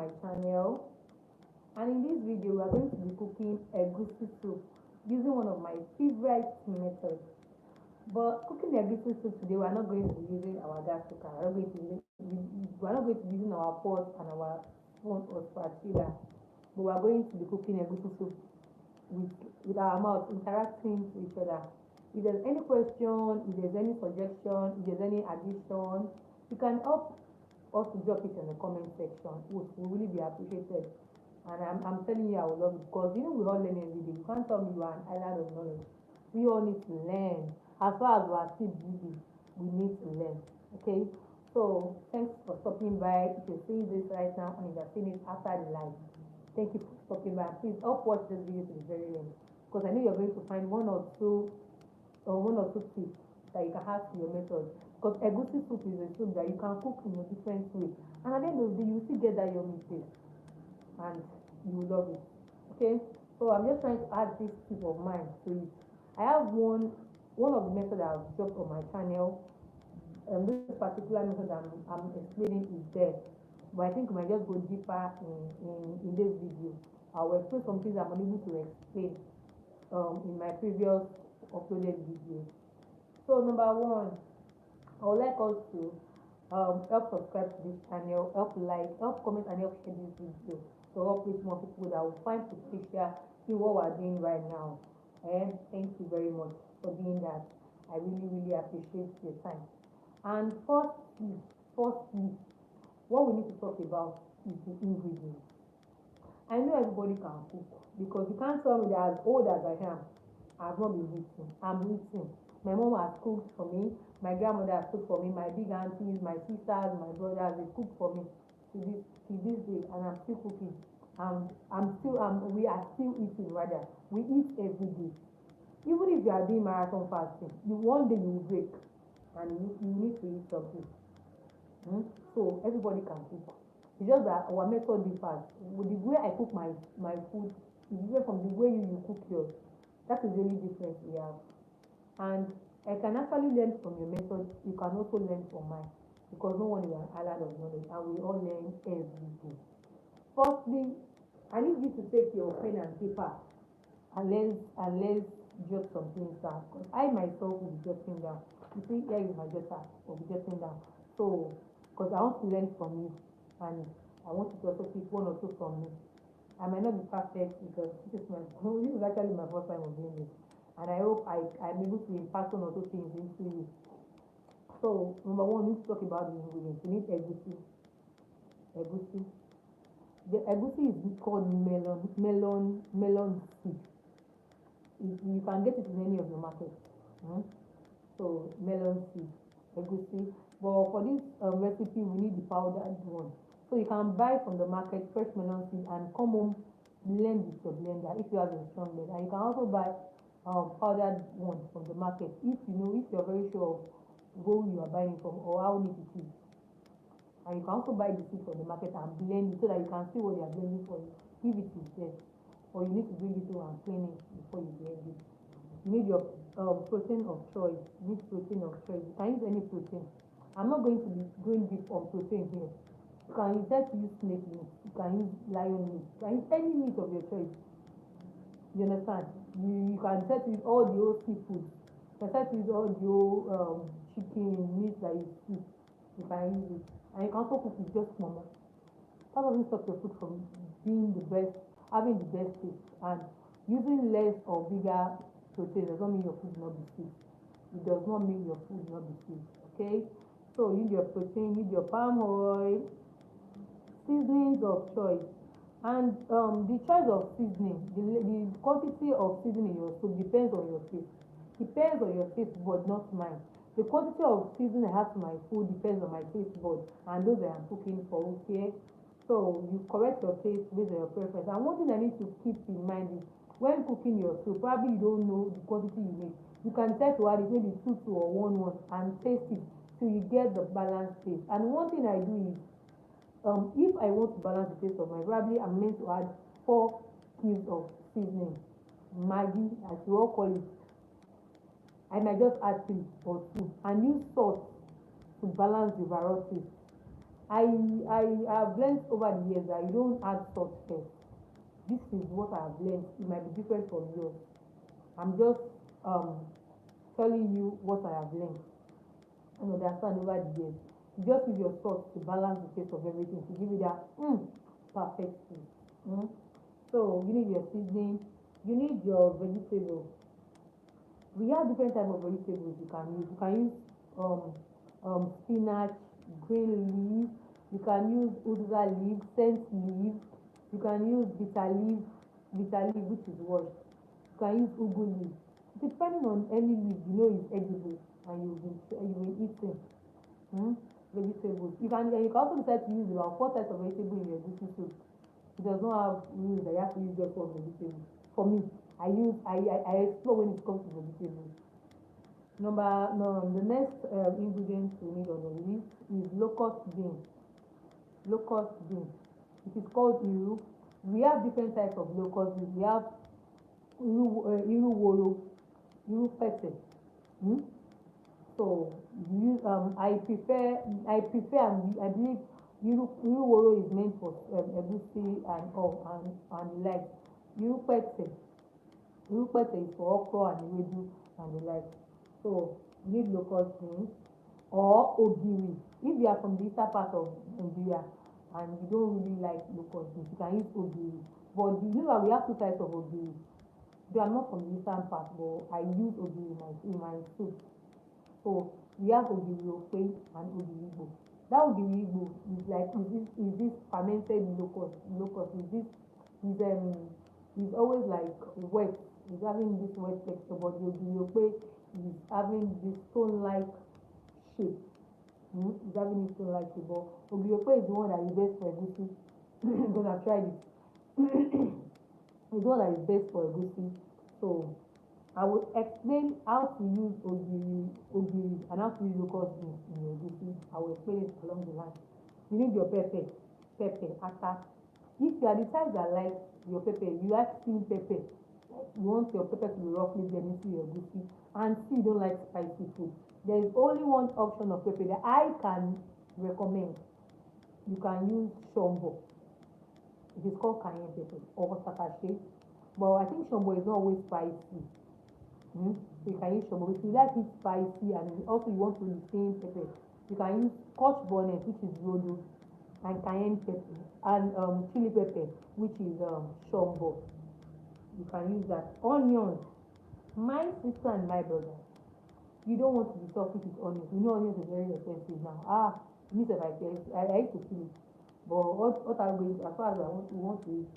my channel, and in this video we are going to be cooking egusi soup using one of my favorite methods. But cooking the egusi soup today, we are not going to be using our gas cooker. We are not going to be using our pot and our spoon or spatula, but we are going to be cooking egusi soup with our mouth, interacting with each other. If there's any question, if there's any suggestion, if there's any addition, you can help us to drop it in the comment section, which will really be appreciated. And I'm telling you, I will love it, because we all learn every day. You can't tell me you are an island of knowledge. We all need to learn. As far as we are still busy, we need to learn. Okay? So thanks for stopping by. If you're seeing this right now and if you're seeing it after the live, thank you for stopping by. Please help watch this video to the very end, because I know you're going to find one or two tips that you can add to your method. Because egusi soup is a soup that you can cook in a different way, and at the end of the day you still get that yummy taste and you will love it. Okay, so I'm just trying to add this tip of mine to it. I have one of the methods that I've dropped on my channel. This particular method I'm explaining is there, but I think we might just go deeper in this video. I will explain some things I'm unable to explain in my previous uploaded videos. So number one, I would like us to help subscribe to this channel, help like, help comment, and help share this video to help reach more people that will find potential in what we're doing right now. And thank you very much for doing that. I really appreciate your time. And firstly, what we need to talk about is the ingredients. I know everybody can cook, because you can't tell me that as old as I am, I've not been eating. I'm eating. My mom has cooked for me, my grandmother has cooked for me, my big aunties, my sisters, my brothers, they cook for me to this day, and I'm still cooking. We are still eating rather. We eat every day. Even if you are doing marathon fasting, one day you will break and you need to eat something. So everybody can cook. It's just that our method differs. With the way I cook my food is different from the way you cook yours. That is the only difference we have. And I can actually learn from your method. You can also learn from mine, because no one is an island of knowledge, and we all learn every day. Firstly, I need you to take your pen and paper and let's jot some things down, because I myself will be jotting down. You see, here is my jotter, will be jotting down. So, because I want to learn from you, and I want you to also pick one or two from me. I might not be perfect, because this is actually my first time of doing this, and I hope I'm able to impart one or two things into you. So number one, we need to talk about the ingredients. We need egusi. The egusi is called melon seed. You can get it in any of the markets. So melon seed, egusi. But for this recipe, we need the powdered one. So you can buy from the market fresh melon seed and come home, blend with your blender if you have a strong blender. And you can also buy powdered one from the market if you're very sure of who you are buying it from or how neat it is. And you can also buy the seed from the market and blend it so that you can see what they are blending for you, if it is there, or you need to bring it home and clean it before you blend it. You need your protein of choice. You need protein of choice. You can use any protein. I'm not going to be going deep on protein here. You can decide to use snake meat. You can use lion meat. You can use any meat of your choice. You understand? You can decide to use all the old seafood. You can decide to use all the old chicken meat that you see. You can use it. And you can also cook with just Ponmo. That doesn't stop your food from being the best, having the best taste. And using less or bigger protein does not mean your food will not be safe. It does not mean your food will not be safe. Okay? So you need your protein, you need your palm oil, seasonings of choice. And the choice of seasoning, the quantity of seasoning in your soup depends on your taste. Depends on your taste bud, not mine. The quantity of seasoning I have to my food depends on my taste bud and those that I'm cooking for. Okay, so you correct your taste based on your preference. And one thing I need to keep in mind is when cooking your soup, probably you don't know the quantity you need. You can decide to add it maybe 2 or 1 and taste it till you get the balanced taste. And one thing I do is if I want to balance the taste of my, probably I'm meant to add 4 cubes of seasoning, Maggi as we all call it. I might just add 3 or 2 and use salt to balance the overall taste. I have learned over the years that you don't add salt first. This is what I have learned. It might be different from yours. I'm just telling you what I have learned and understand over the years. You just use your salt to balance the taste of everything, to give it that perfect taste. So you need your seasoning, you need your vegetables. We have different type of vegetables you can use. You can use spinach, green leaf, you can use uziza leaf, scent leaf, you can use bitter leaf which is washed, you can use ugu leaf. Depending on any leaf you know is edible and you've been eating vegetables. You can also decide to use about 4 types of vegetable in your egusi soup. It does not have rules that you have to use just one vegetable. For me, I explore when it comes to vegetables. The next ingredient we need on the list is locust bean. Locust bean. It is called iru. We have different types of locust bean. We have iru woro, iru pete. So I prefer and I believe iru woro is meant for egusi and the like. Iru pete is for okra and ewedu and the like. So you need locust beans or ogiri. If you are from the eastern part of Nigeria and you don't really like locust beans, you can use ogiri. But you know that we have 2 types of ogiri. They are not from the eastern part, but I use ogiri in my soup. So we have ogiri ofe and ogiri igbo. That ogiri igbo is this fermented locust. Is always like wet. It's having this wet texture, but the ogiri ofe is having this stone-like shape. It's having this stone-like shape, but ogiri ofe is the one that is best for egusi. Because I've tried it. It's the one that is best for egusi. So I will explain how to use ogiri and how to use locust beans in your egusi. I will explain it along the line. You need your pepper, ata. If you are the type that likes your pepper, you like steamed pepper. You want your pepper to be roughly blended into your egusi, and still you don't like spicy food. There is only one option of pepper that I can recommend. You can use shombo. It is called cayenne pepper or tete. But I think shombo is not always spicy. So you can use shombo. If you like it spicy and also you want to use the same pepper, you can use scotch bonnet, which is rodo, and cayenne pepper, and chili pepper, which is shombo. You can use that. Onions. My sister and my brother, you don't want to be selfish with onions. You know onions is very expensive now. Me if I used to feel it. But what I'm going to, as far as we want to eat,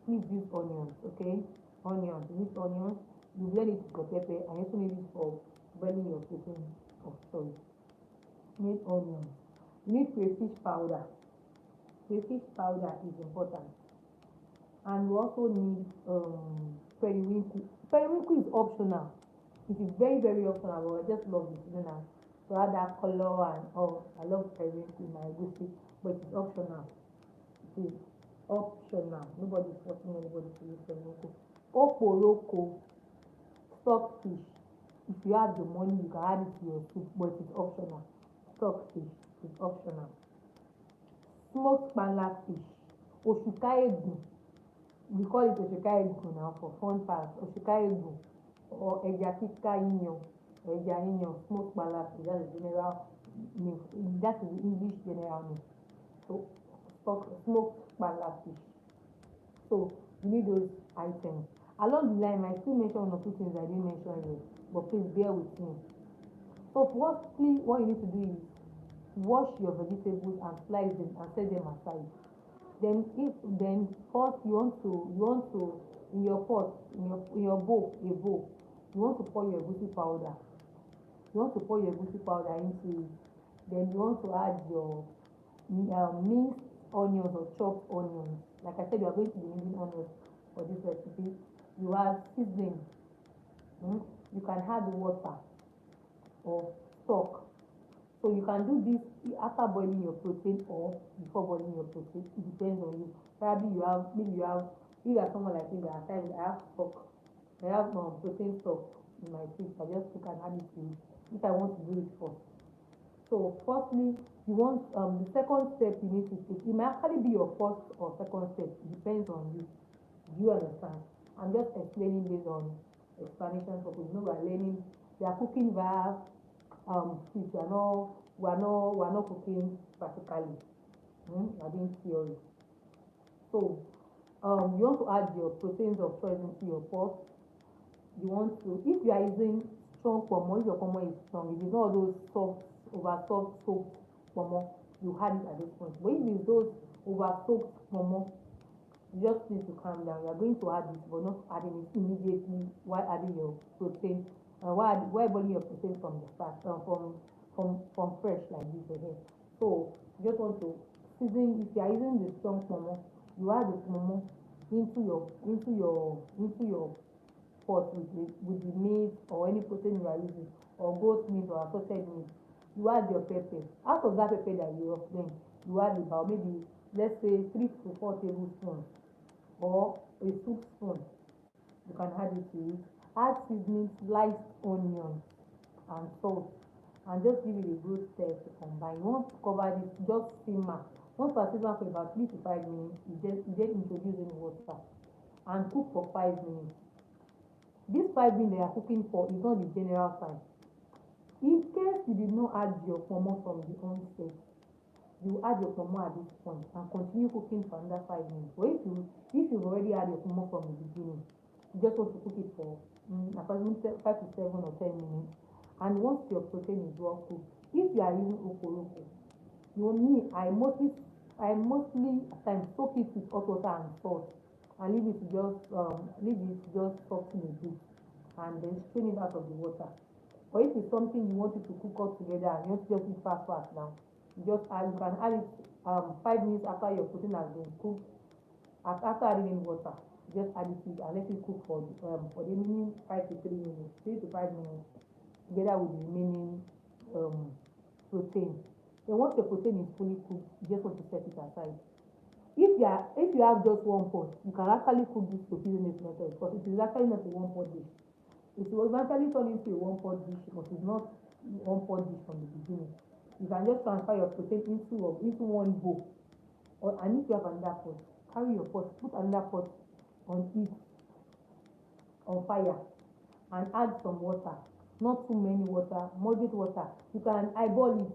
please use onions, okay? Onions. You need onions. You blend it with your pepper, and you also need it for boiling your protein. You need onions. You need crayfish powder. Crayfish powder is important. And we also need periwinkle. Periwinkle is optional. It is very, very optional, but I just love it, to add that color and all. I love periwinkle in my egusi, but it's optional. It is optional. Nobody is forcing anybody to use periwinkle. OKRO, stockfish. If you have the money, you can add it to your soup, but it's optional. Stockfish is optional. Smoked pala fish. Oshukaegu. We call it oshukaegu now for fun part. Oshukaegu or ẹja kíká yíyan. Ẹja yíyan, smoked pala fish. That is general name. That is the English general name. So smoked pala fish. So you need those items. Along the line, I still mention 1 or 2 things I didn't mention here, but please bear with me. So firstly, what you need to do is wash your vegetables and slice them and set them aside. Then first you want to in your pot, in your bowl, you want to pour your egusi powder. You want to pour your egusi powder into it. Then you want to add your minced onions or chopped onions. Like I said, you are going to be using onions for this recipe. You add seasoning. You can add water or stock. So you can do this after boiling your protein or before boiling your protein. It depends on you. Probably if you are someone like me that at times I have stock. I have protein stock in my fridge. I just pick and add it to it if I want to do it first. So firstly, You want the second step you need to take. It may actually be your first or second step. It depends on you. Do you understand? I'm just explaining based on explanation purpose. You know, we're learning. We are cooking via speech. We're not cooking practically. We're doing theory. So you want to add your proteins of choice into your pot. You want to, if you are using strong Ponmo, if your Ponmo is strong, if it's not those soft, over soft soaked Ponmo, you add it at this point. But if it's those over soaked Ponmo, you just need to calm down. You are going to add it, but not adding it immediately while adding your protein, while boiling your protein from the start, from fresh like this again. So you just want to season. If you are using the strong Ponmo, you add the Ponmo into your pot with the meat or any protein you are using, or goat meat or assorted meat. You add your pepper. Out of that pepper that you have then, you add about maybe, let's say 3 to 4 tablespoons or a soup spoon. You can add it to it. Add seasoning, sliced onions and salt, and just give it a good stir to combine. You want to cover this, just simmer. Once you simmer for about 3 to 5 minutes, you just introduce in water and cook for 5 minutes. This 5 minutes they are cooking for is not the general time. In case you did not add your Ponmo from the onset, you add your Ponmo at this point and continue cooking for another 5 minutes. But if you've already had your Ponmo from the beginning, you just want to cook it for approximately 5 to 7 or 10 minutes. And once your protein is well cooked, if you are using OKRO, I mostly at times soak it with hot water and salt and leave it just soften a bit and then strain it out of the water. Or if it's something you want it to cook all together and you want to just eat fast now, you can add it 5 minutes after your protein has been cooked. After adding in water, just add it and let it cook for the remaining 3 to 5 minutes together with the remaining protein. Then once your protein is fully cooked, you just want to set it aside. If you have just one pot, you can actually cook this to season this method, because it is actually not a one pot dish. It will eventually turn into a one pot dish, but it's not one pot dish from the beginning. You can just transfer your protein into one bowl. And if you have another pot, carry your pot, put another pot on fire, and add some water. Not too many water, moderate water. You can eyeball it.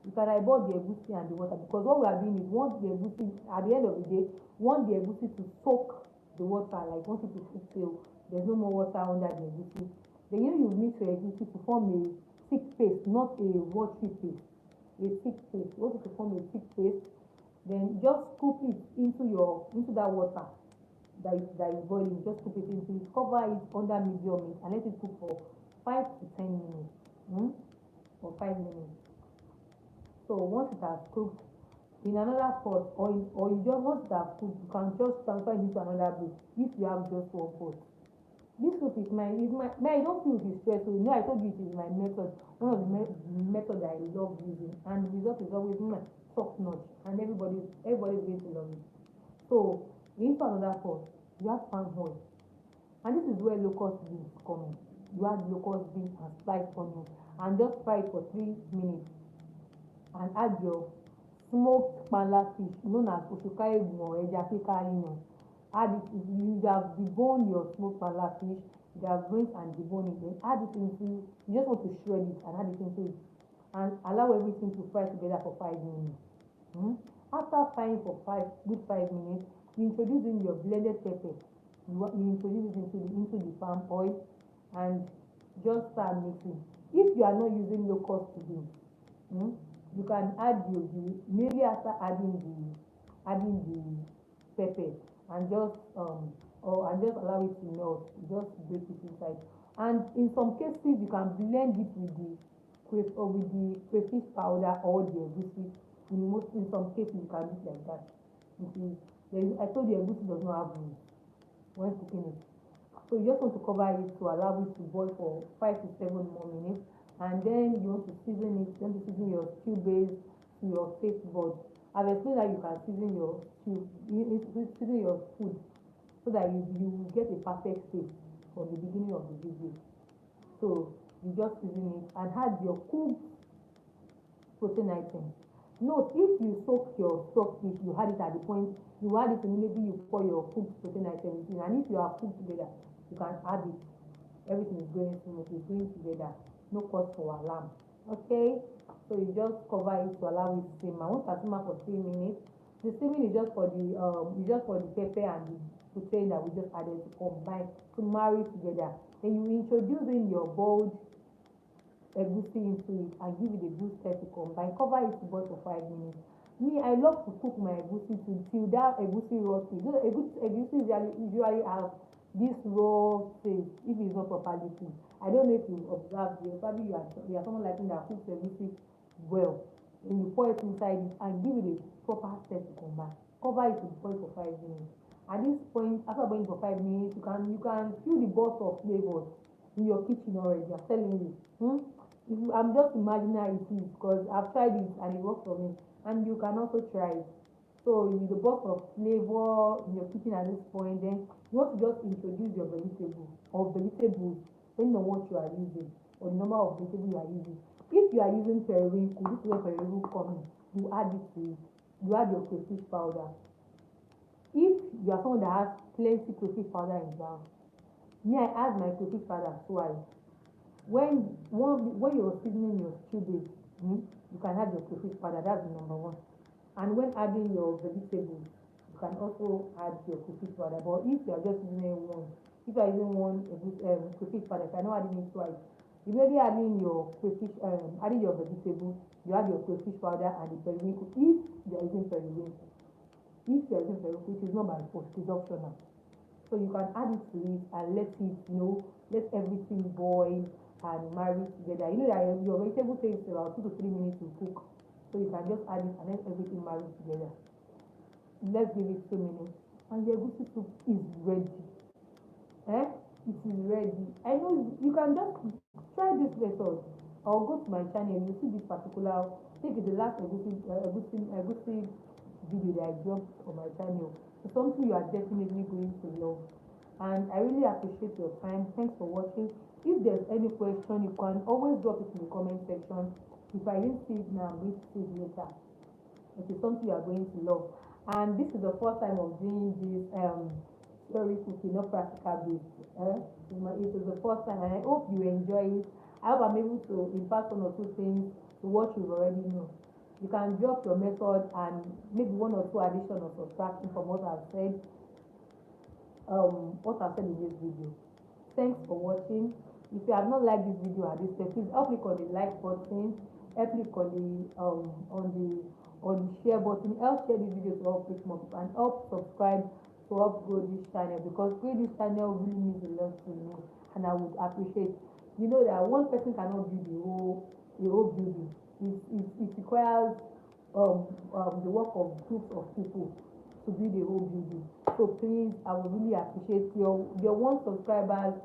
You can eyeball the egusi and the water, because what we are doing is want the egusi, at the end of the day, want the egusi to soak the water, like want it to cook till there's no more water under the egusi. Then you mix your egusi to form a thick paste, not a watery paste. A thick paste. You want it to form a thick paste. Then just scoop it into that water that is boiling. Just scoop it into it. Cover it under medium heat and let it cook for 5 to 10 minutes. For 5 minutes. So once it has cooked in another pot, or you just once it has cooked, you can just transfer it into another bowl if you have just one pot. This soup is my I don't feel it is stressful. You know, I told you it is my method, one of the method that I love using, and the result is always top notch, and everybody is going to love it. So into another pot, you have Palmoil, and this is where locust beans come in. You add locust beans and sliced onion, and just fry it for 3 minutes. And add your smoked pala fish known as osuka egun or eja kika yiyan. Add it. You have deboned your smoked pala fish, you have rinsed and deboned it, then add it into, you just want to shred it and add it into it and allow everything to fry together for 5 minutes. After frying for 5 minutes, you introduce in your blended pepper. You introduce it into the palm oil and just start mixing. If you are not using locust beans, you can add maybe after adding the pepper and just allow it to melt. Just break it inside. And in some cases, you can blend it with the crayfish powder or the egusi. In some cases, you can do it like that. I told you egusi does not have meat when cooking it. So you just want to cover it to allow it to boil for 5 to 7 more minutes. And then you want to season it. You want to season your stew base to your taste buds. I've explained that you can season your food so that you get a perfect taste from the beginning of the video. So you just season it and add your cooked protein items. Note, if you soak your stockfish, you had it at the point, you add it immediately you pour your cooked protein items in, and if you are cooked together, you can add it. Everything is going smooth, it's going together, no cause for alarm. Okay, so you just cover it to allow it to simmer. Once it simmer for 3 minutes, the steaming is just for the pepper and the protein that we just added to combine, to marry together. Then you introduce in your boiled egusi into it and give it a good stir to combine. Cover it to boil for 5 minutes. Me, I love to cook my egusi till that egusi raw taste. Egusi usually have this raw taste if it's not properly cooked. I don't know if you observe this. Probably you are someone like me that cooks egusi well. Then you pour it inside it and give it a proper stir to combine. Cover it to boil for 5 minutes. At this point, after boiling for 5 minutes, you can feel the burst of flavors in your kitchen already. I'm telling you. I'm just imagining how it is because I've tried it and it works for me, and you can also try it. So the burst of flavor in your kitchen at this point, then you want to just introduce your vegetable or vegetables depending on what you are using or the number of vegetables you are using. If you are using periwinkle, this is where periwinkle comes in. You add it to it. You add your crayfish powder. If you are someone that has plenty crayfish powder in the house, me, I add my crayfish powder twice. When you're seasoning your stew base, you can add your crayfish powder. That's number one. And when adding your vegetables, you can also add your crayfish powder. But if you are just using one, if you are using one crayfish powder, if you are not adding it twice, immediately adding your crayfish, adding your vegetables, you add your crayfish powder and the periwinkle. If you are using periwinkle, which is not by force, it is optional. So you can add it to it and let it, let everything boil and marry together. You know that your vegetable takes about 2 to 3 minutes to cook. So you can just add it and let everything marry together. Let's give it 2 minutes. And the egusi soup is ready. It is ready. I know you can just try this method or go to my channel. You see this particular, I think it's the last egusi video that I dropped on my channel. It's something you are definitely going to love. And I really appreciate your time. Thanks for watching. If there's any question, you can always drop it in the comment section. If I didn't see it now, I'm going to see it later. It is something you are going to love. And this is the first time of doing this story cooking, not practical based. It is the first time, and I hope you enjoy it. I hope I'm able to impart 1 or 2 things to what you already know. You can drop your method and maybe 1 or 2 addition or subtraction from what I've said. In this video. Thanks for watching. If you have not liked this video at this time, please help click on the like button, help click on the share button, help share this video to help reach more people, and help subscribe to help grow this channel, because growing this channel really means a lot to me, and I would appreciate. You know that one person cannot build the whole building. It requires the work of groups of people to build the whole building. So please, I would really appreciate your 1 subscribers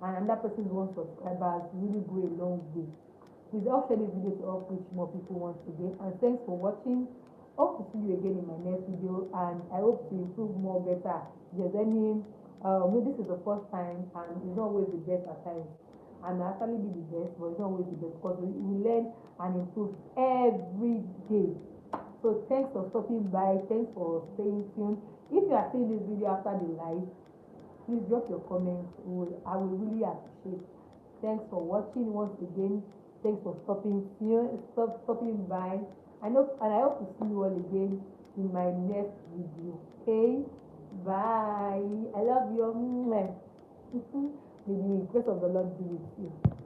and another person's 1 subscribers really go a long way. Please help share this video to help reach more people once again. And thanks for watching. Hope to see you again in my next video, and I hope to improve more better. If there's any maybe this is the first time and it's not always the best at times. And actually be the best, but it's not always the best, because we learn and improve every day. So thanks for stopping by. Thanks for staying tuned. If you are seeing this video after the live, please drop your comments. I will really appreciate. Thanks for watching once again. Thanks for stopping by. I hope to see you all again in my next video. Okay, bye. I love you. May the grace of the Lord be with you.